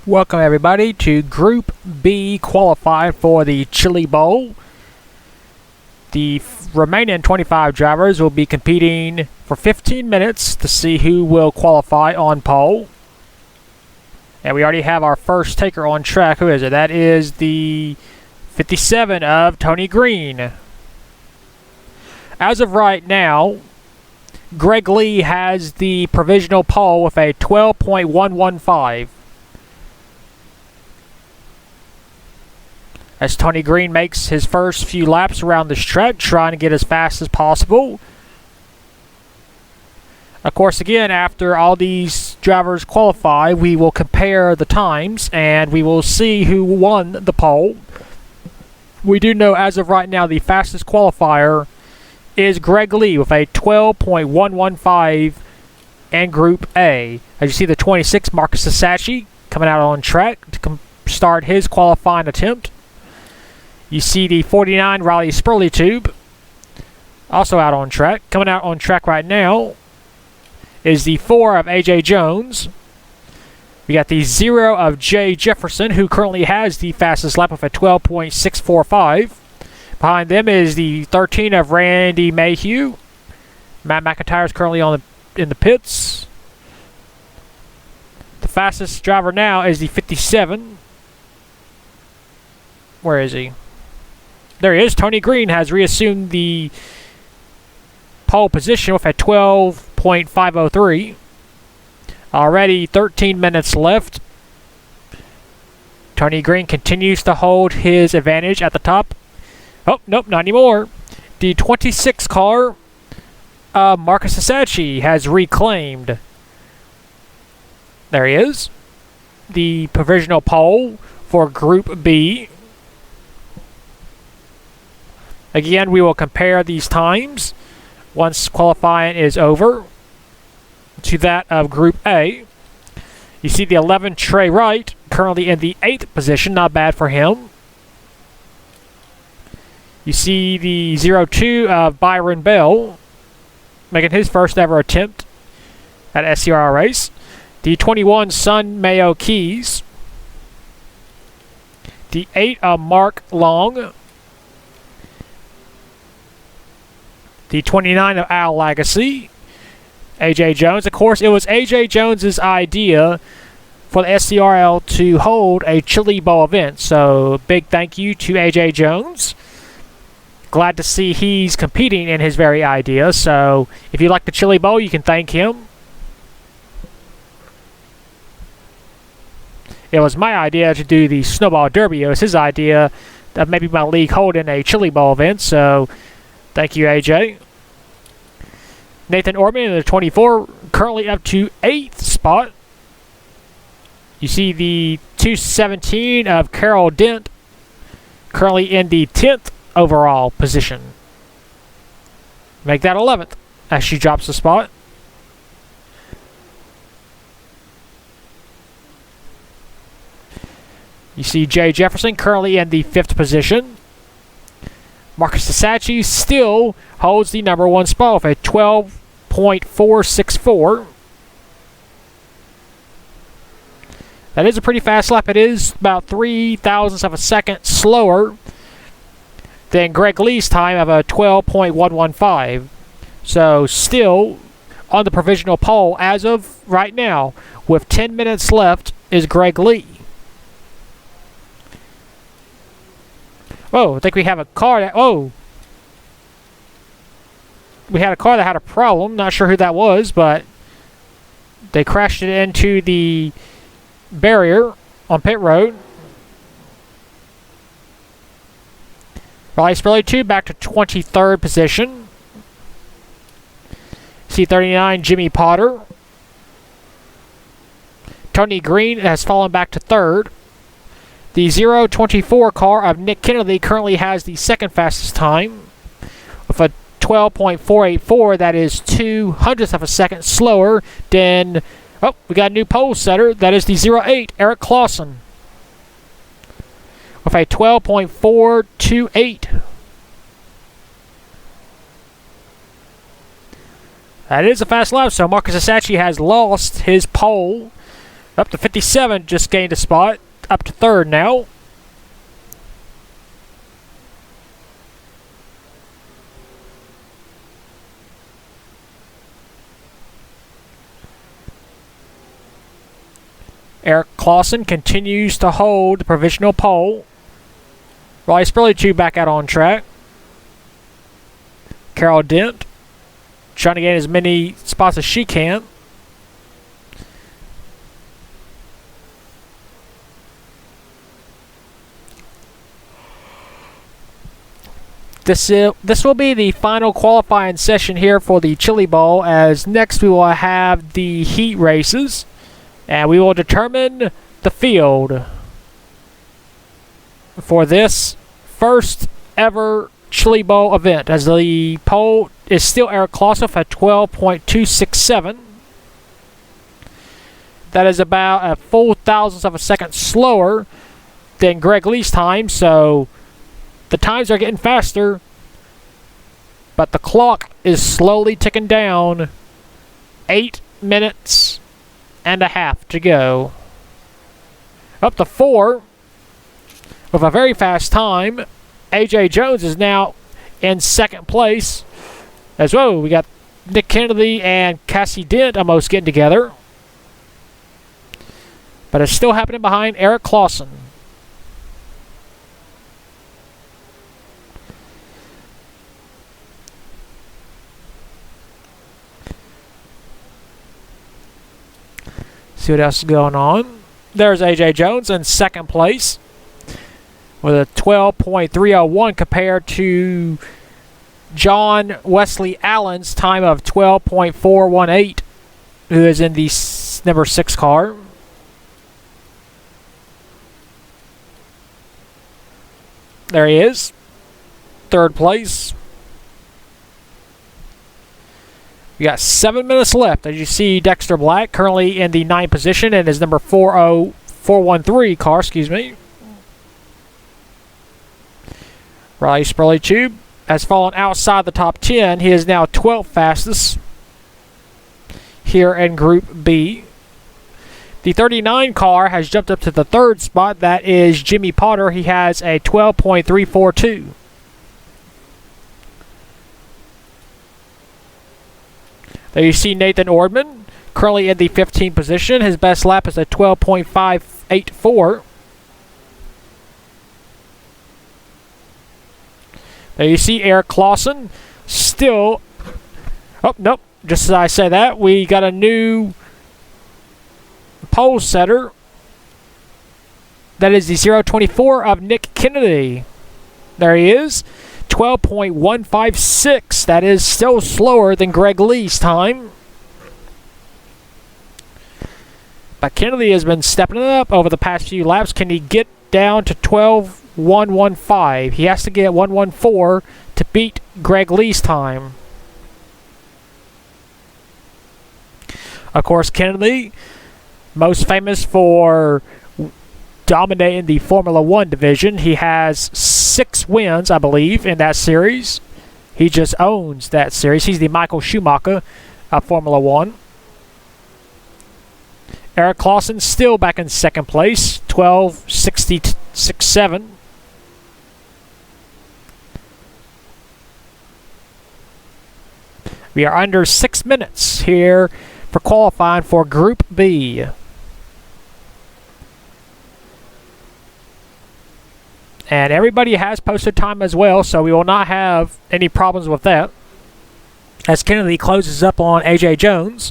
Welcome everybody to Group B qualified for the Chili Bowl. The remaining 25 drivers will be competing for 15 minutes to see who will qualify on pole. And we already have our first taker on track. Who is it? That is the 57 of Tony Green. As of right now, Greg Lee has the provisional pole with a 12.115. As Tony Green makes his first few laps around this track, trying to get as fast as possible. Of course, again, after all these drivers qualify, we will compare the times and we will see who won the pole. We do know as of right now the fastest qualifier is Greg Lee with a 12.115 in Group A. As you see, the 26 Marcus Sasachi coming out on track to start his qualifying attempt. You see the 49 Riley Spurley-Tube also out on track. Coming out on track right now is the 4 of A.J. Jones. We got the 0 of Jay Jefferson, who currently has the fastest lap of a 12.645. Behind them is the 13 of Randy Mayhew. Matt McIntyre is currently in the pits. The fastest driver now is the 57. Where is he? There he is. Tony Green has reassumed the pole position with a 12.503. Already 13 minutes left. Tony Green continues to hold his advantage at the top. Oh, nope, not anymore. The 26 car, Marcus Sasachi, has reclaimed. There he is. The provisional pole for Group B. Again, we will compare these times once qualifying is over to that of Group A. You see the 11 Trey Wright currently in the 8th position. Not bad for him. You see the 02 of Byron Bell making his first ever attempt at SCRL race. The 21 Sun Mayo Keys. The 8 of Mark Long. The 29 of Al Lagacy. A.J. Jones. Of course, it was A.J. Jones's idea for the SCRL to hold a Chili Bowl event. So, big thank you to A.J. Jones. Glad to see he's competing in his very idea. So, if you like the Chili Bowl, you can thank him. It was my idea to do the Snowball Derby. It was his idea of maybe my league holding a Chili Bowl event. So, thank you, AJ. Nathan Ortman in the 24, currently up to 8th spot. You see the 217 of Carol Dent, currently in the 10th overall position. Make that 11th as she drops a spot. You see Jay Jefferson currently in the 5th position. Marcus Sasachi still holds the number 1 spot with a 12.464. That is a pretty fast lap. It is about 0.03 of a second slower than Greg Lee's time of a 12.115. So still on the provisional pole as of right now with 10 minutes left is Greg Lee. Oh, I think we have a car that... Oh! We had a car that had a problem. Not sure who that was, but they crashed it into the barrier on pit road. Riley Spurley-Tube back to 23rd position. C39 Jimmy Potter. Tony Green has fallen back to 3rd. The 024 car of Nick Kennedy currently has the second fastest time with a 12.484. That is 0.02 of a second slower than... Oh, we got a new pole setter. That is the 08 Eric Clausen with a 12.428. That is a fast lap. So Marcus Sasachi has lost his pole Up to 57, just gained a spot. Up to third now. Eric Clausen continues to hold the provisional pole. Riley Spurley back out on track. Carol Dent trying to gain as many spots as she can. This will be the final qualifying session here for the Chili Bowl, as next we will have the heat races, and we will determine the field for this first ever Chili Bowl event, as the pole is still Eric Clausen at 12.267. That is about a full thousandth of a second slower than Greg Lee's time, so the times are getting faster, but the clock is slowly ticking down. 8 minutes and a half to go. Up to 4 with a very fast time. AJ Jones is now in second place as well. We got Nick Kennedy and Cassie Dent almost getting together, but it's still happening behind Eric Clausen. See what else is going on. There's AJ Jones in second place with a 12.301 compared to John Wesley Allen's time of 12.418, who is in the number 6 car. There he is, third place. We got 7 minutes left. As you see, Dexter Black currently in the 9th position in his number 40413 car, excuse me. Riley Spurley has fallen outside the top 10. He is now 12th fastest here in Group B. The 39 car has jumped up to the 3rd spot. That is Jimmy Potter. He has a 12.342. There you see Nathan Ordman, currently in the 15th position. His best lap is a 12.584. There you see Eric Clausen, still... Oh, nope. Just as I say that, we got a new pole setter. That is the 024 of Nick Kennedy. There he is. 12.156. That is still slower than Greg Lee's time. But Kennedy has been stepping it up over the past few laps. Can he get down to 12.115? He has to get 114 to beat Greg Lee's time. Of course, Kennedy, most famous for dominating the Formula One division. He has 6 wins, I believe, in that series. He just owns that series. He's the Michael Schumacher of Formula One. Eric Clausen still back in second place, 12.66.7. We are under 6 minutes here for qualifying for Group B. And everybody has posted time as well, so we will not have any problems with that. As Kennedy closes up on AJ Jones.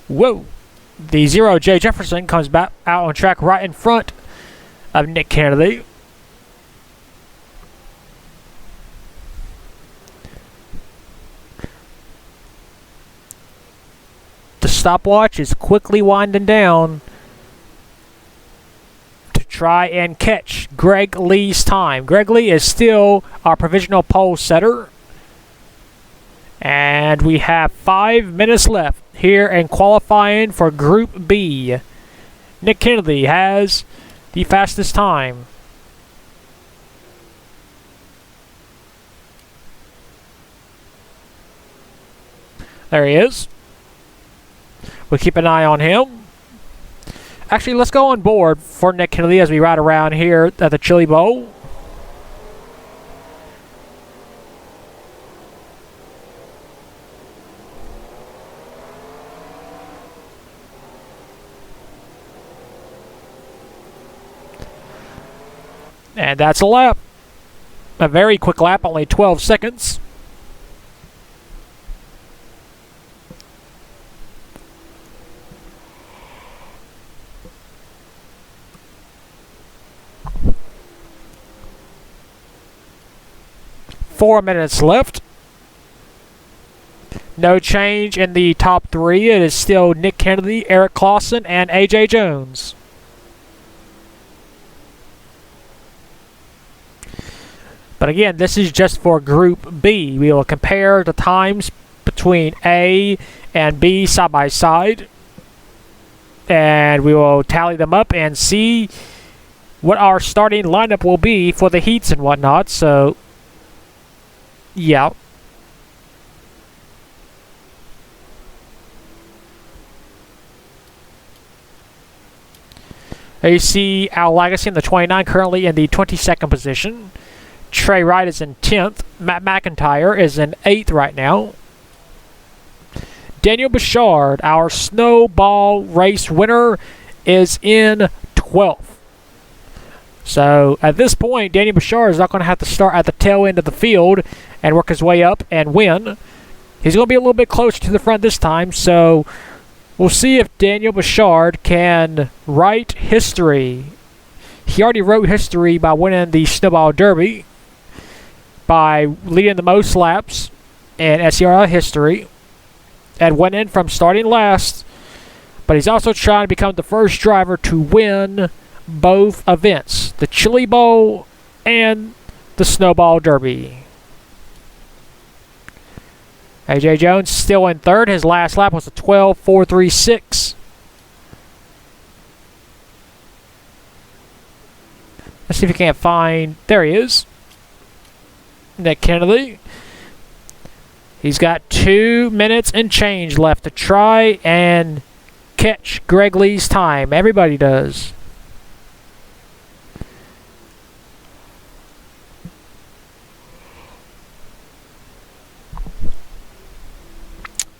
Whoa. The 0 Jay Jefferson comes back out on track right in front of Nick Kennedy. The stopwatch is quickly winding down to try and catch Greg Lee's time. Greg Lee is still our provisional pole setter. And we have 5 minutes left here in qualifying for Group B. Nick Kennedy has the fastest time. There he is. We'll keep an eye on him. Actually, let's go on board for Nick Kennedy as we ride around here at the Chili Bowl. And that's a lap. A very quick lap, only 12 seconds. Four minutes left. No change in the top three. It is still Nick Kennedy, Eric Clausen, and AJ Jones. But again, this is just for Group B. We will compare the times between A and B side by side. And we will tally them up and see what our starting lineup will be for the heats and whatnot. So, yeah. There you see Al Lagasse in the 29, currently in the 22nd position. Trey Wright is in 10th. Matt McIntyre is in 8th right now. Daniel Bouchard, our snowball race winner, is in 12th. So at this point, Daniel Bouchard is not going to have to start at the tail end of the field and work his way up and win. He's going to be a little bit closer to the front this time, so we'll see if Daniel Bouchard can write history. He already wrote history by winning the Snowball Derby, by leading the most laps in SCRL history, and went in from starting last. But he's also trying to become the first driver to win both events, the Chili Bowl and the Snowball Derby. AJ Jones still in third. His last lap was a 12.436. Let's see if we can't find... There he is. Nick Kennedy. He's got 2 minutes and change left to try and catch Greg Lee's time. Everybody does.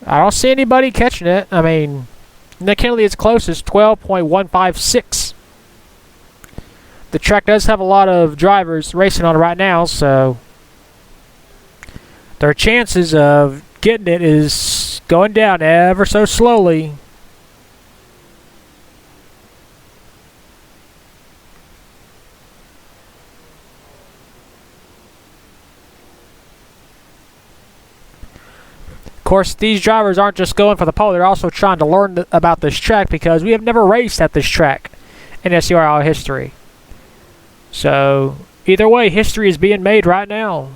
I don't see anybody catching it. I mean, Nick Kennedy is closest, 12.156. The track does have a lot of drivers racing on it right now, so their chances of getting it is going down ever so slowly. Of course, these drivers aren't just going for the pole, they're also trying to learn about this track because we have never raced at this track in SCRL history. So, either way, history is being made right now.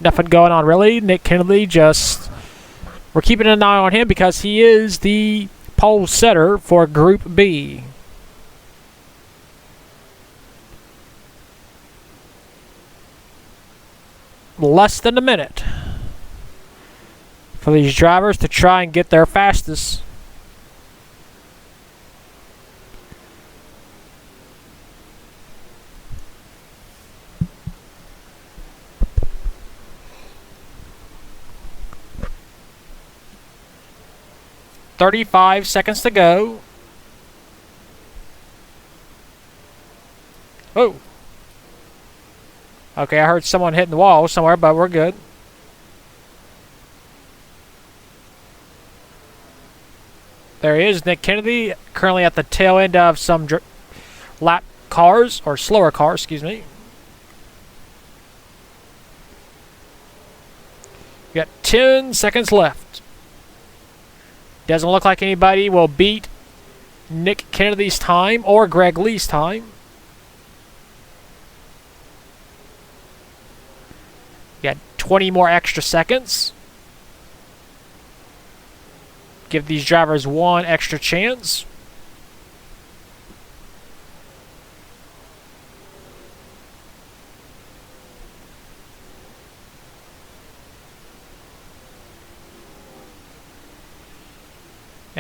Nothing going on really. Nick Kennedy just... We're keeping an eye on him because he is the pole setter for Group B. Less than a minute for these drivers to try and get their fastest. "35 seconds to go." Oh. Okay, I heard someone hitting the wall somewhere, but we're good. There he is, Nick Kennedy, currently at the tail end of some lap cars, or slower cars, excuse me. We got 10 seconds left. Doesn't look like anybody will beat Nick Kennedy's time or Greg Lee's time. Got 20 more extra seconds. Give these drivers one extra chance.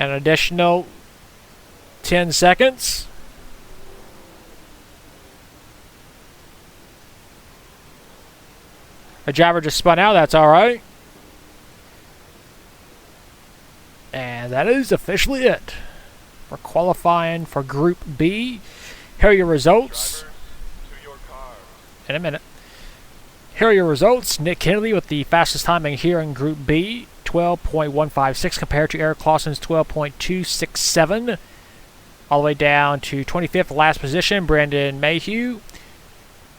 An additional 10 seconds. A driver just spun out, that's alright. And that is officially it for qualifying for Group B. Here are your results. In a minute. Here are your results. Nick Kennedy with the fastest timing here in Group B, 12.156 compared to Eric Clausen's 12.267. All the way down to 25th, last position, Brandon Mayhew.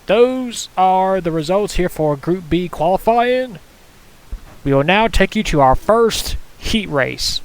Those are the results here for Group B qualifying. We will now take you to our first heat race.